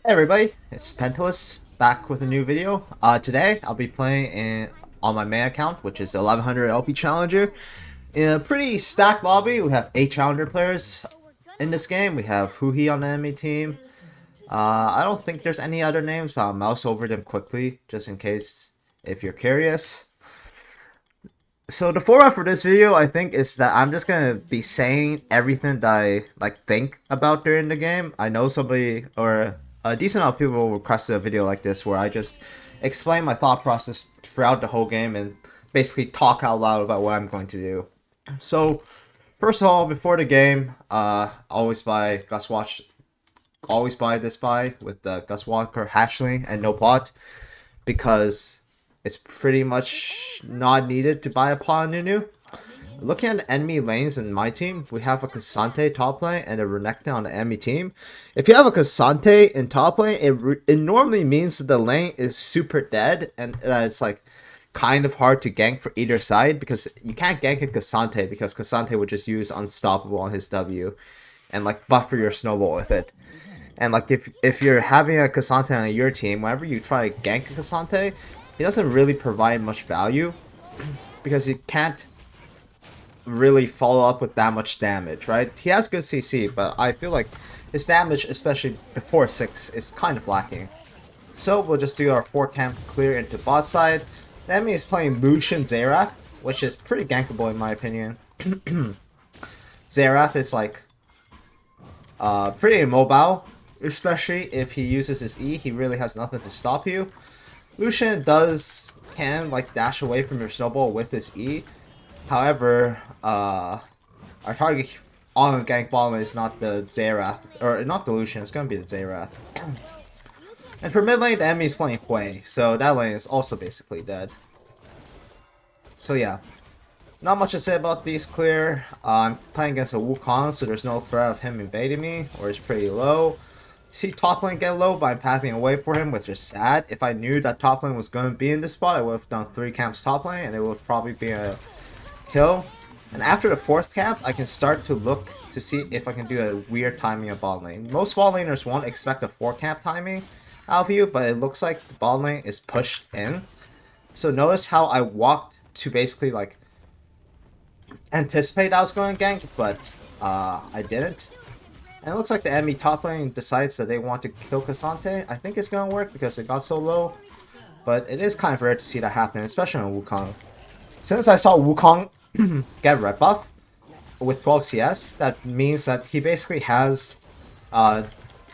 Hey everybody, it's Pentalus back with a new video. Today I'll be playing on my main account, which is 1100 LP Challenger. In a pretty stacked lobby, we have 8 Challenger players in this game. We have Huhi on the enemy team. I don't think there's any other names, but I'll mouse over them quickly, just in case if you're curious. So the format for this video, I think, is that I'm just gonna be saying everything that I think about during the game. I know somebody or a decent amount of people requested a video like this where I just explain my thought process throughout the whole game and basically talk out loud about what I'm going to do. So first of all, before the game, always buy Gus Watch. Always buy this buy with the Gus Walker hatchling and no pot because it's pretty much not needed to buy a pawn Nunu. Looking at the enemy lanes in my team, we have a Cassante top lane and a Renekton on the enemy team. If you have a Cassante in top lane, it normally means that the lane is super dead and it's like kind of hard to gank for either side because you can't gank a Cassante because Cassante would just use Unstoppable on his W and like buffer your snowball with it. And like if you're having a Cassante on your team, whenever you try to gank a Cassante, he doesn't really provide much value because he can't really follow up with that much damage, right? He has good CC, but I feel like his damage, especially before 6, is kind of lacking. So we'll just do our 4 camp clear into bot side. The enemy is playing Lucian Xerath, which is pretty gankable in my opinion. Xerath is like pretty immobile, especially if he uses his E. He really has nothing to stop you. Lucian can like dash away from your snowball with his E. However, our target on gank bottom is not the Xerath, or not the Lucian, it's gonna be the Xerath. And for mid lane, the enemy is playing Hui, so that lane is also basically dead. So yeah, not much to say about these clear. I'm playing against a Wukong, so there's no threat of him invading me, or it's pretty low. See top lane get low, but I'm pathing away for him, which is sad. If I knew that top lane was going to be in this spot, I would have done 3 camps top lane, and it would probably be a kill. And after the 4th camp, I can start to look to see if I can do a weird timing of bot lane. Most bot laners won't expect a 4 camp timing out of you, but it looks like the bot lane is pushed in. So notice how I walked to basically like anticipate I was going to gank, but I didn't. And it looks like the enemy top lane decides that they want to kill Cassante. I think it's going to work because it got so low. But it is kind of rare to see that happen, especially on Wukong. Since I saw Wukong get red buff with 12 CS, that means that he basically has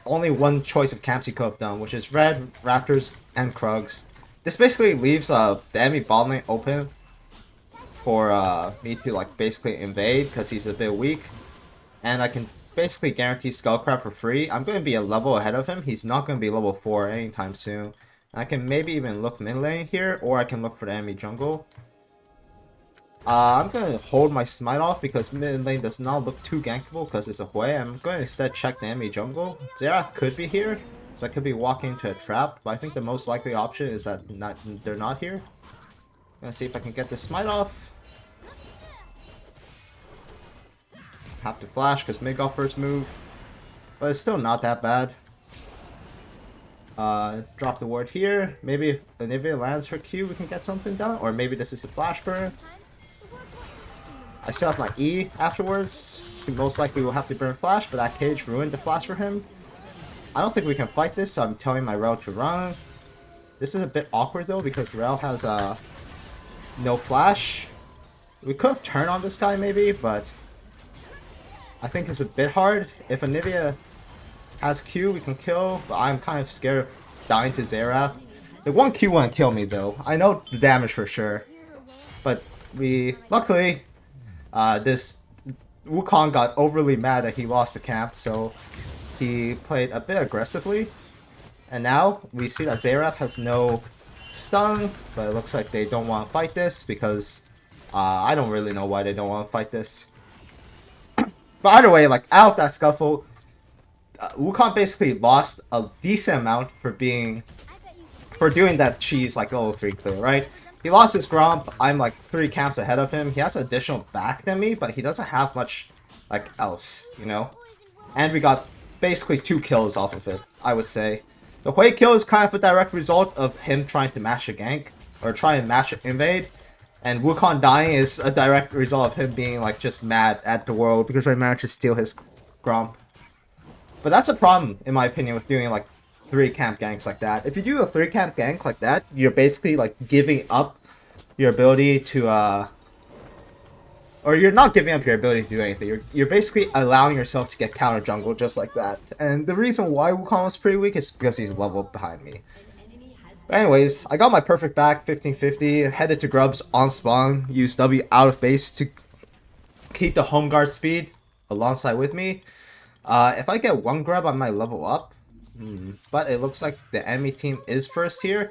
only one choice of camps he could have done, which is red, raptors, and krugs. This basically leaves the enemy bot lane open for me to like basically invade because he's a bit weak. And I can basically guarantee Skullcrab for free. I'm going to be a level ahead of him. He's not going to be level 4 anytime soon. I can maybe even look mid lane here, or I can look for the enemy jungle. I'm going to hold my smite off because mid lane does not look too gankable because it's a Hui. I'm going to instead check the enemy jungle. Xerath could be here, so I could be walking into a trap, but I think the most likely option is that they're not here. I'm going to see if I can get the smite off. Have to flash because mid got first move, but it's still not that bad. Drop the ward here. Maybe if Anivia lands her Q, we can get something done, or maybe this is a flash burn. I still have my E afterwards. He most likely will have to burn flash, but that cage ruined the flash for him. I don't think we can fight this, so I'm telling my Rel to run. This is a bit awkward though because Rel has no flash. We could have turned on this guy maybe, but I think it's a bit hard. If Anivia has Q, we can kill, but I'm kind of scared of dying to Xerath. The 1 Q won't kill me though. I know the damage for sure. But luckily, this Wukong got overly mad that he lost the camp, so he played a bit aggressively. And now we see that Xerath has no stun, but it looks like they don't want to fight this because I don't really know why they don't want to fight this. But either way, like out of that scuffle, Wukong basically lost a decent amount for doing that cheese like level 3 clear, right? He lost his Grump. I'm like 3 camps ahead of him. He has additional back than me, but he doesn't have much like else, you know? And we got basically 2 kills off of it, I would say. The Hui kill is kind of a direct result of him trying to mash a gank, or try and mash invade. And Wukong dying is a direct result of him being like just mad at the world because I managed to steal his Grump. But that's a problem, in my opinion, with doing like 3 camp ganks like that. If you do a 3 camp gank like that, you're basically like giving up your ability to or you're not giving up your ability to do anything. You're basically allowing yourself to get counter jungle just like that. And the reason why Wukong was pretty weak is because he's leveled behind me. But anyways, I got my perfect back, 1550, headed to grubs on spawn, used W out of base to keep the home guard speed alongside with me. If I get 1 grub, I might level up. But it looks like the enemy team is first here.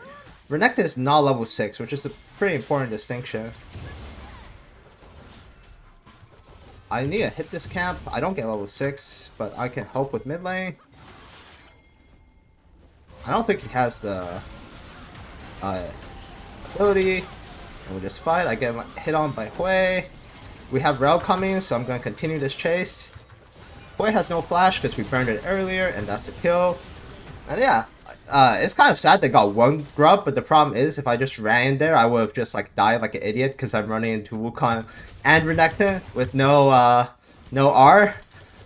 Renekton is not level 6, which is a pretty important distinction. I need to hit this camp. I don't get level 6, but I can help with mid lane. I don't think he has the ability. And we'll just fight. I get hit on by Hui. We have Herald coming, so I'm going to continue this chase. Hui has no flash because we burned it earlier, and that's a kill. And yeah, it's kind of sad they got 1 grub, but the problem is if I just ran in there, I would have just like died like an idiot because I'm running into Wukong and Renekton with no R.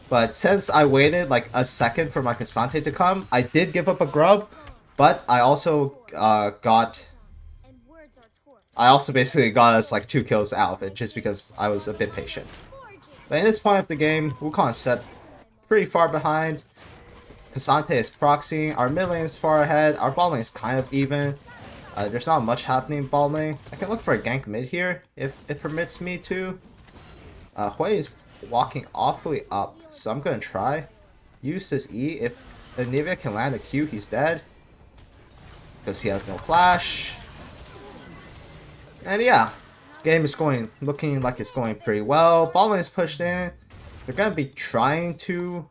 But since I waited like a second for my Cassante to come, I did give up a grub, but I also basically got us like 2 kills out of it just because I was a bit patient. But in this point of the game, Wukong is set pretty far behind. Cassante is proxying, our mid lane is far ahead, our bot lane is kind of even. There's not much happening in bot lane. I can look for a gank mid here, if it permits me to. Hui is walking awfully up, so I'm gonna try. Use this E. If Anivia can land a Q, he's dead. Because he has no flash. And yeah, game is looking like it's going pretty well. Bot lane is pushed in. They're gonna be trying to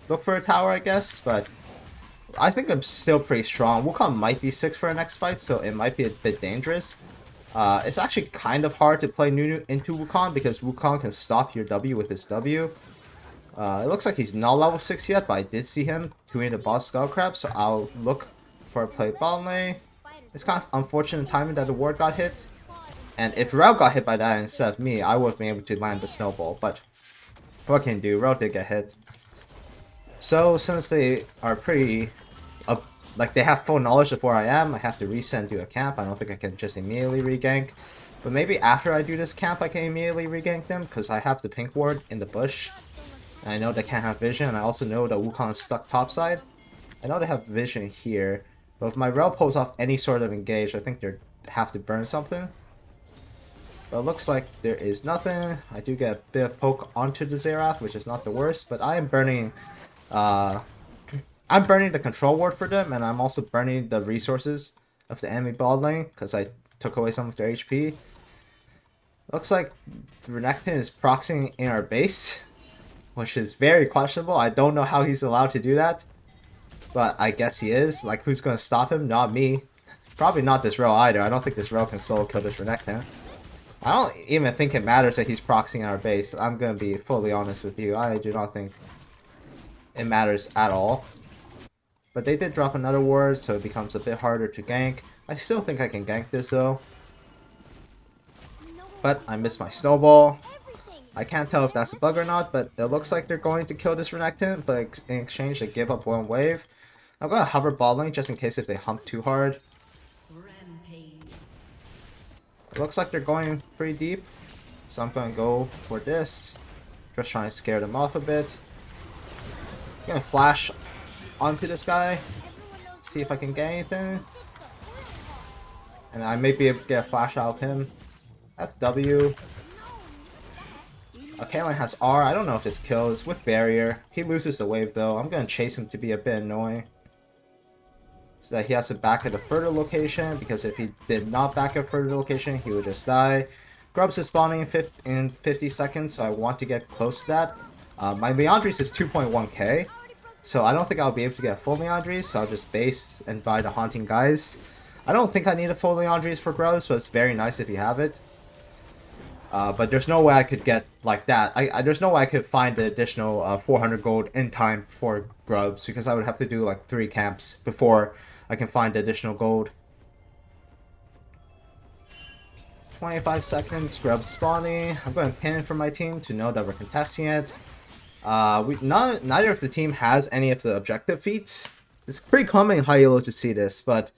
look for a tower, I guess, but I think I'm still pretty strong. Wukong might be 6 for the next fight, so it might be a bit dangerous. It's actually kind of hard to play Nunu into Wukong because Wukong can stop your W with his W. It looks like he's not level 6 yet, but I did see him doing the boss skull crab, so I'll look for a play bot lane. It's kind of unfortunate timing that the ward got hit. And if Herald got hit by that instead of me, I would have been able to land the snowball, but what can you do? Herald did get hit. So since they are pretty like they have full knowledge of where I am, I have to reset and do a camp. I don't think I can just immediately regank. But maybe after I do this camp I can immediately regank them because I have the pink ward in the bush. And I know they can't have vision, and I also know that Wukong is stuck topside. I know they have vision here, but if my Herald pulls off any sort of engage, I think they have to burn something. But it looks like there is nothing. I do get a bit of poke onto the Xerath, which is not the worst, but I am burning the control ward for them, and I'm also burning the resources of the enemy bot lane because I took away some of their HP. Looks like Renekton is proxying in our base, which is very questionable. I don't know how he's allowed to do that, but I guess he is. Like, who's going to stop him? Not me. Probably not this row either. I don't think this row can solo kill this Renekton. I don't even think it matters that he's proxying our base. I'm going to be fully honest with you. I do not think it matters at all. But they did drop another ward, so it becomes a bit harder to gank. I still think I can gank this though. But I missed my snowball. I can't tell if that's a bug or not, but it looks like they're going to kill this Renekton, but in exchange they give up 1 wave. I'm going to hover bot lane just in case if they hump too hard. It looks like they're going pretty deep, so I'm going to go for this. Just trying to scare them off a bit. I'm going to flash onto this guy, see if I can get anything. And I may be able to get a flash out of him. FW. Kaelin has R. I don't know if this kills with barrier. He loses the wave though. I'm going to chase him to be a bit annoying. So that he has to back at a further location, because if he did not back at a further location, he would just die. Grubs is spawning in 50 seconds, so I want to get close to that. My Meandries is 2.1k, so I don't think I'll be able to get full Meandries, so I'll just base and buy the Haunting Guys. I don't think I need a full Meandries for Grubs, but it's very nice if you have it. But there's no way I could get like that. There's no way I could find the additional 400 gold in time for Grubs, because I would have to do like 3 camps before I can find additional gold. 25 seconds, grubs spawning. I'm going to pin for my team to know that we're contesting it. Neither of the team has any of the objective feats. It's pretty common in high elo to see this, but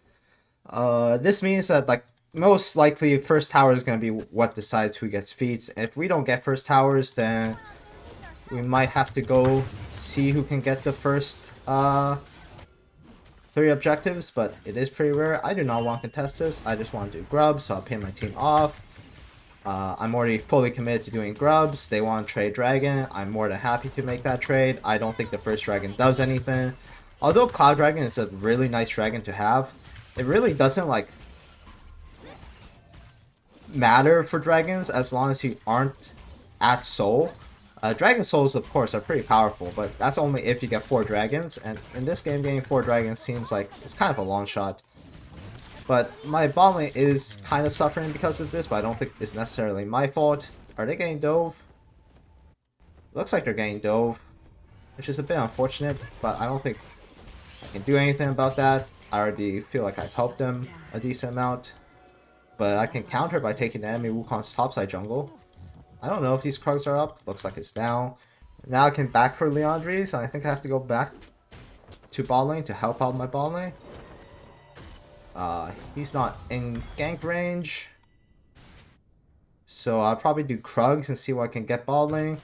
this means that like most likely first tower is going to be what decides who gets feats. And if we don't get first towers, then we might have to go see who can get the first 3 objectives, but it is pretty rare. I do not want to contest this. I just want to do grubs, so I'll pin my team off. I'm already fully committed to doing grubs. They want to trade dragon. I'm more than happy to make that trade. I don't think the first dragon does anything. Although Cloud Dragon is a really nice dragon to have, it really doesn't like matter for dragons as long as you aren't at soul. Dragon souls, of course, are pretty powerful, but that's only if you get 4 dragons, and in this game, getting 4 dragons seems like it's kind of a long shot. But my bot lane is kind of suffering because of this, but I don't think it's necessarily my fault. Are they getting dove? Looks like they're getting dove, which is a bit unfortunate, but I don't think I can do anything about that. I already feel like I've helped them a decent amount, but I can counter by taking the enemy Wukong's topside jungle. I don't know if these Krugs are up. Looks like it's down. Now I can back for Leandri's, and I think I have to go back to bot lane to help out my bot lane. He's not in gank range, so I'll probably do Krugs and see what I can get bot lane.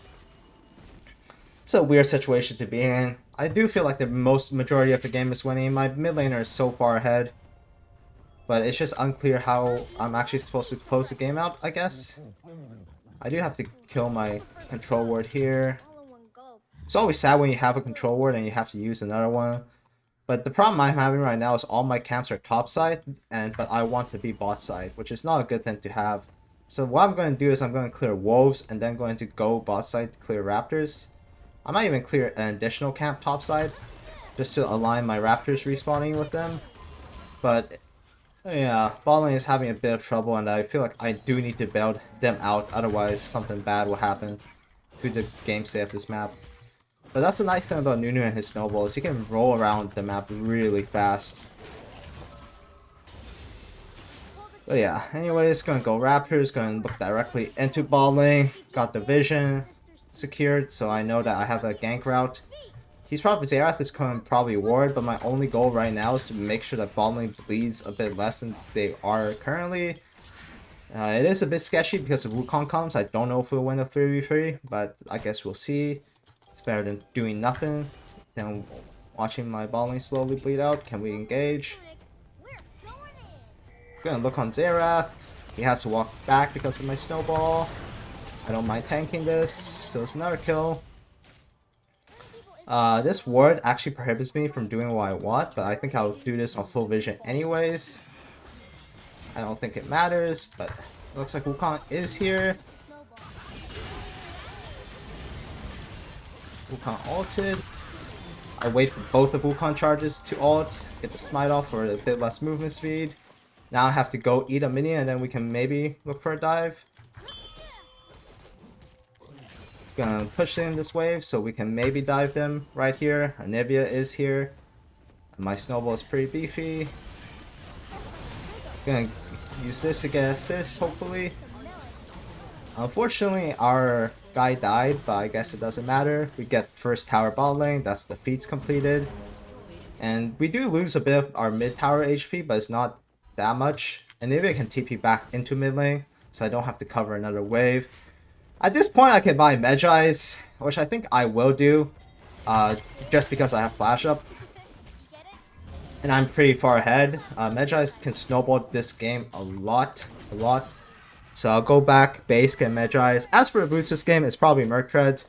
It's a weird situation to be in. I do feel like the majority of the game is winning. My mid laner is so far ahead, but it's just unclear how I'm actually supposed to close the game out, I guess. I do have to kill my control ward here. It's always sad when you have a control ward and you have to use another one. But the problem I'm having right now is all my camps are top side, but I want to be bot side, which is not a good thing to have. So what I'm going to do is I'm going to clear wolves and then going to go bot side to clear raptors. I might even clear an additional camp top side just to align my raptors respawning with them. But yeah, bot lane is having a bit of trouble, and I feel like I do need to bail them out, otherwise something bad will happen to the game state of this map. But that's the nice thing about Nunu and his snowballs, he can roll around the map really fast. But yeah, anyways, gonna go Raptors, gonna look directly into bot lane, got the vision secured, so I know that I have a gank route. He's probably Xerath is going to probably ward, but my only goal right now is to make sure that bot lane bleeds a bit less than they are currently. It is a bit sketchy because if Wukong comes, I don't know if we'll win a 3v3, but I guess we'll see. It's better than doing nothing than watching my bot lane slowly bleed out. Can we engage? Gonna look on Xerath. He has to walk back because of my snowball. I don't mind tanking this, so it's another kill. This ward actually prohibits me from doing what I want, but I think I'll do this on full vision anyways. I don't think it matters, but it looks like Wukong is here. Wukong ulted. I wait for both of Wukong charges to ult, get the smite off for a bit less movement speed. Now I have to go eat a minion and then we can maybe look for a dive. Gonna push in this wave so we can maybe dive them right here. Anivia is here. My snowball is pretty beefy. Gonna use this to get assist, hopefully. Unfortunately, our guy died, but I guess it doesn't matter. We get first tower bot lane, that's the feats completed. And we do lose a bit of our mid tower HP, but it's not that much. Anivia can TP back into mid lane, so I don't have to cover another wave. At this point, I can buy Medjai's, which I think I will do, just because I have flash up. And I'm pretty far ahead. Medjai's can snowball this game a lot. So I'll go back, base, get Medjai's. As for the boots this game, it's probably Merc Treads.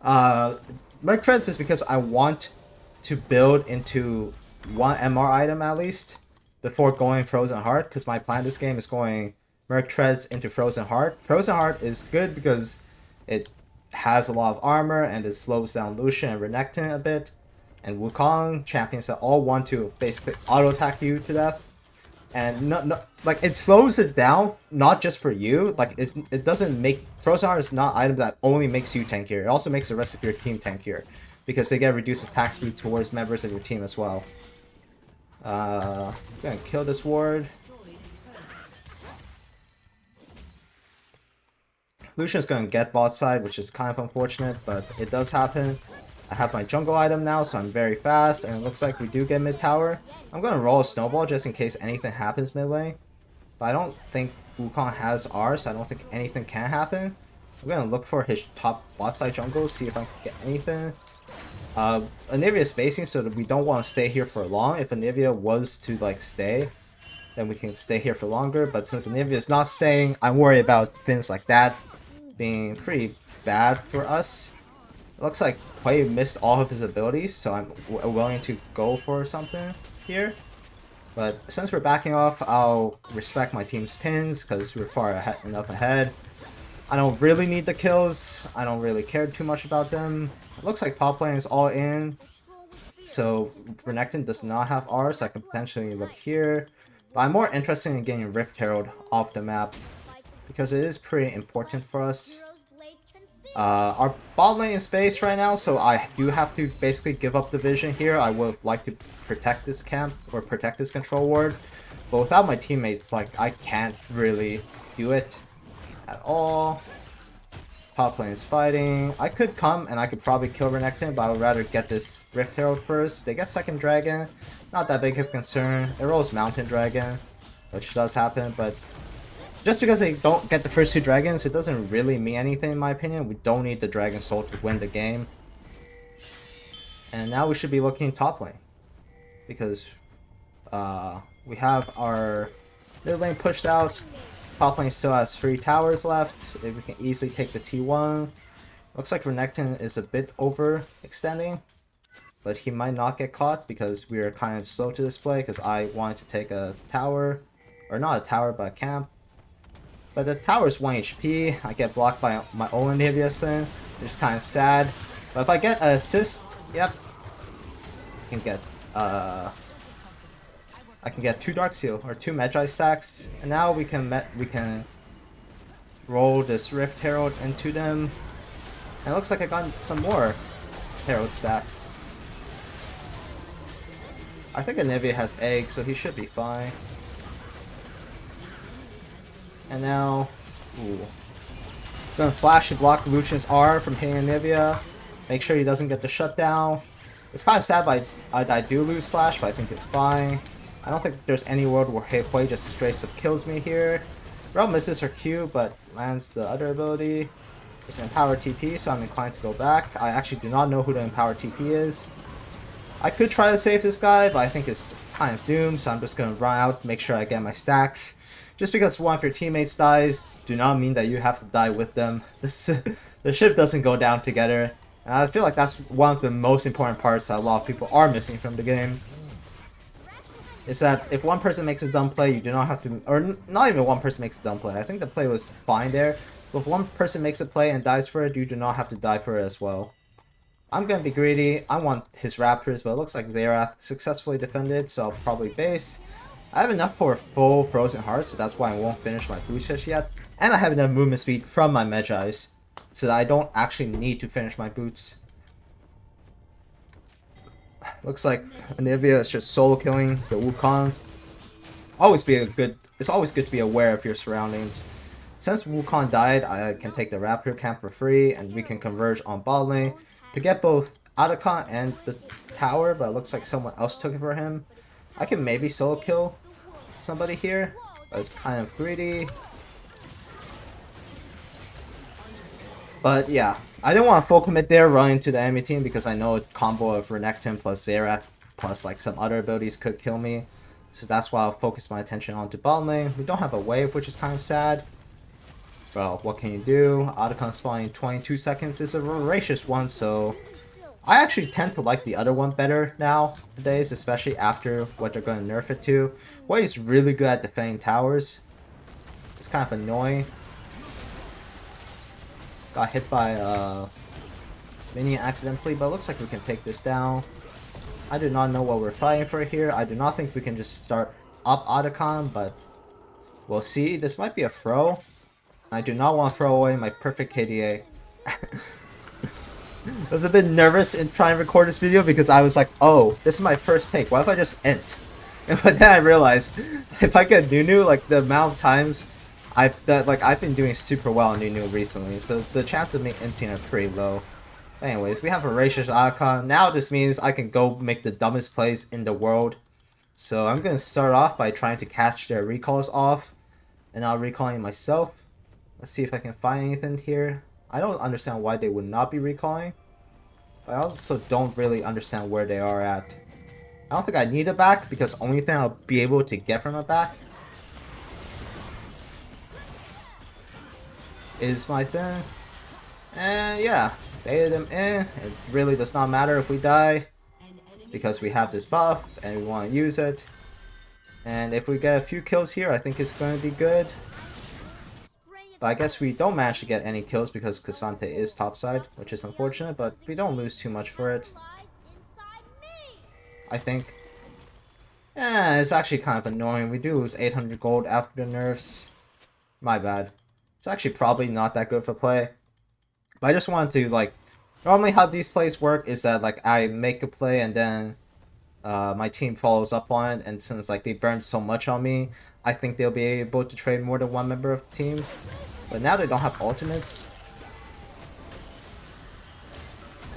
Merc Treads is because I want to build into one MR item at least before going Frozen Heart, because my plan this game is going Merc Treads into Frozen Heart. Frozen Heart is good because it has a lot of armor and it slows down Lucian and Renekton a bit. And Wukong champions that all want to basically auto attack you to death. And like it slows it down, not just for you. Like it doesn't make Frozen Heart is not an item that only makes you tankier. It also makes the rest of your team tankier because they get reduced attack speed towards members of your team as well. Gonna kill this ward. Lucian's gonna get bot side, which is kind of unfortunate, but it does happen. I have my jungle item now, so I'm very fast, and it looks like we do get mid tower. I'm gonna roll a snowball just in case anything happens mid lane. But I don't think Wukong has ours, so I don't think anything can happen. I'm gonna look for his top bot side jungle, see if I can get anything. Anivia is spacing, so that we don't want to stay here for long. If Anivia was to like stay, then we can stay here for longer. But since Anivia is not staying, I'm worried about things like that being pretty bad for us. It looks like Hui missed all of his abilities, so I'm willing to go for something here. But since we're backing off, I'll respect my team's pins because we're far enough ahead. I don't really need the kills. I don't really care too much about them. It looks like top lane is all in. So Renekton does not have R, so I can potentially look here. But I'm more interested in getting Rift Herald off the map because it is pretty important for us. Our bot lane is spaced right now, so I do have to basically give up the vision here. I would like to protect this camp or protect this control ward, but without my teammates, like, I can't really do it at all. Top lane is fighting. I could come and I could probably kill Renekton, but I would rather get this Rift Herald first. They get second dragon, not that big of a concern. It rolls Mountain Dragon, which does happen, but just because they don't get the first two dragons, it doesn't really mean anything in my opinion. We don't need the Dragon Soul to win the game. And now we should be looking top lane, because we have our mid lane pushed out. Top lane still has 3 towers left. We can easily take the T1. Looks like Renekton is a bit overextending, but he might not get caught because we are kind of slow to this play because I wanted to take a tower, or not a tower, but a camp. But the tower is 1 HP. I get blocked by my own Nivea's thing, which is kind of sad. But if I get an assist, yep, I can get 2 Dark Seal or 2 Magi stacks, and now we can roll this Rift Herald into them. And it looks like I got some more Herald stacks. I think Anivia has eggs, so he should be fine. And now, gonna flash to block Lucian's R from hitting Anivia. Make sure he doesn't get the shutdown. It's kind of sad, but I do lose flash, but I think it's fine. I don't think there's any world where Hui just straight up kills me here. Rel misses her Q, but lands the other ability. There's an Empower TP, so I'm inclined to go back. I actually do not know who the Empower TP is. I could try to save this guy, but I think it's kind of doomed, so I'm just going to run out, make sure I get my stacks. Just because one of your teammates dies, do not mean that you have to die with them. The ship doesn't go down together. And I feel like that's one of the most important parts that a lot of people are missing from the game. Is that if one person makes a dumb play, you do not have to, or not even one person makes a dumb play. I think the play was fine there. But if one person makes a play and dies for it, you do not have to die for it as well. I'm going to be greedy. I want his Raptors, but it looks like Xerath successfully defended, so I'll probably base. I have enough for a full Frozen Heart, so that's why I won't finish my boost just yet. And I have enough movement speed from my Magi's, so that I don't actually need to finish my boots. Looks like Anivia is just solo killing the Wukong. It's always good to be aware of your surroundings. Since Wukong died, I can take the Raptor camp for free, and we can converge on bot lane to get both Otacon and the tower, but it looks like someone else took it for him. I can maybe solo kill somebody here, but it's kind of greedy. But yeah, I didn't want to full commit there running to the enemy team because I know a combo of Renekton plus Xerath plus like some other abilities could kill me. So that's why I'll focus my attention onto bot lane. We don't have a wave, which is kind of sad. Well, what can you do? Otacon spawning 22 seconds is a voracious one, so I actually tend to like the other one better nowadays, especially after what they're going to nerf it to. Hui is really good at defending towers. It's kind of annoying. Got hit by a minion accidentally, but it looks like we can take this down. I do not know what we're fighting for here. I do not think we can just start up Otacon, but we'll see. This might be a throw. I do not want to throw away my perfect KDA. I was a bit nervous in trying to record this video because I was like, oh, this is my first take. What if I just int? But then I realized if I get Nunu, like the amount of times I've been doing super well on Nunu recently, so the chance of me inting are pretty low. Anyways, we have a Racious icon. Now this means I can go make the dumbest plays in the world. So I'm gonna start off by trying to catch their recalls off, and I'll recalling myself. Let's see if I can find anything here. I don't understand why they would not be recalling, but I also don't really understand where they are at. I don't think I need a back because only thing I'll be able to get from a back is my thing. And yeah, baited him in. It really does not matter if we die because we have this buff and we want to use it. And if we get a few kills here, I think it's going to be good. But I guess we don't manage to get any kills because Cassante is topside, which is unfortunate, but we don't lose too much for it. I think. Yeah, it's actually kind of annoying. We do lose 800 gold after the nerfs. My bad. It's actually probably not that good for play. But I just wanted to, like, normally how these plays work is that, like, I make a play and then my team follows up on it, and since, like, they burned so much on me, I think they'll be able to trade more than one member of the team. But now they don't have ultimates.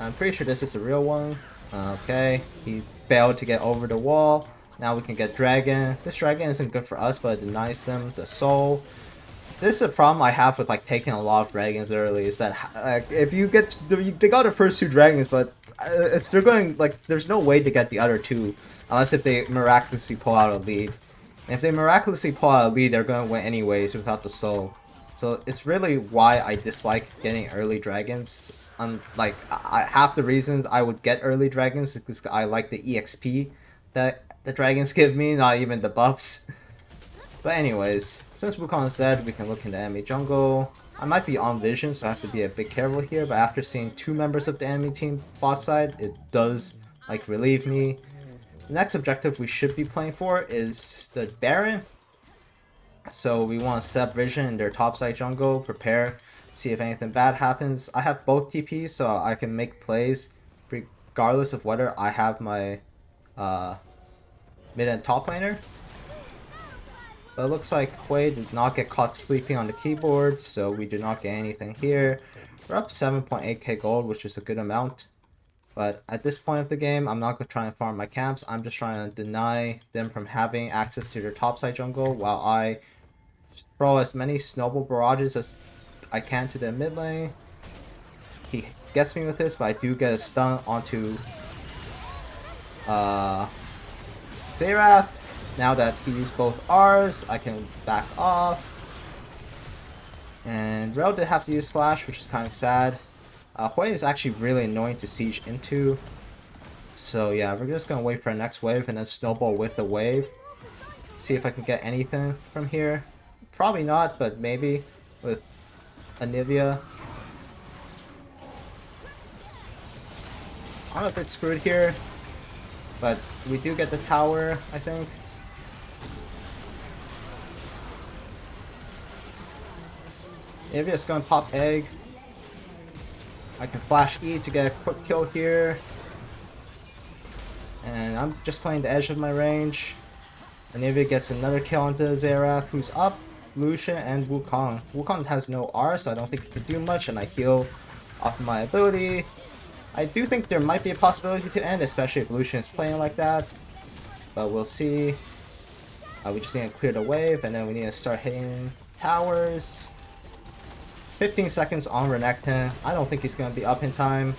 I'm pretty sure this is the real one. Okay, he failed to get over the wall. Now we can get Dragon. This Dragon isn't good for us, but it denies them the soul. This is a problem I have with like taking a lot of dragons early, is that if you get they got the first two dragons, but if they're going like there's no way to get the other two unless if they miraculously pull out a lead. And if they miraculously pull out a lead, they're going to win anyways without the soul. So it's really why I dislike getting early dragons. Like half the reasons I would get early dragons is because I like the EXP that the dragons give me, not even the buffs. But anyways, since Wukong is dead, we can look into enemy jungle. I might be on vision, so I have to be a bit careful here, but after seeing two members of the enemy team bot side, it does like relieve me. The next objective we should be playing for is the Baron. So we want to set up vision in their topside jungle, prepare, see if anything bad happens. I have both TPs, so I can make plays regardless of whether I have my mid and top laner. But it looks like Hui did not get caught sleeping on the keyboard, so we do not get anything here. We're up 7.8k gold, which is a good amount. But at this point of the game, I'm not going to try and farm my camps. I'm just trying to deny them from having access to their topside jungle while I throw as many snowball barrages as I can to their mid lane. He gets me with this, but I do get a stun onto Xerath. Now that he used both R's, I can back off. And Herald did have to use Flash, which is kind of sad. Hui is actually really annoying to siege into. So yeah, we're just going to wait for the next wave and then snowball with the wave. See if I can get anything from here. Probably not, but maybe with Anivia. I'm a bit screwed here, but we do get the tower, I think. Anivia's going to pop egg. I can flash E to get a quick kill here. And I'm just playing the edge of my range. Anivia gets another kill onto Xerath, who's up, Lucian, and Wukong. Wukong has no R, so I don't think he can do much, and I heal off my ability. I do think there might be a possibility to end, especially if Lucian is playing like that. But we'll see. We just need to clear the wave, and then we need to start hitting towers. 15 seconds on Renekton. I don't think he's going to be up in time.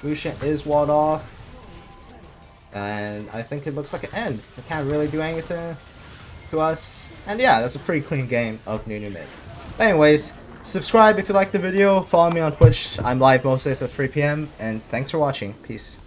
Lucian is walled off. And I think it looks like an end. It can't really do anything to us. And yeah, that's a pretty clean game of Nunu mid. But anyways, subscribe if you liked the video. Follow me on Twitch. I'm live most days at 3 PM. And thanks for watching. Peace.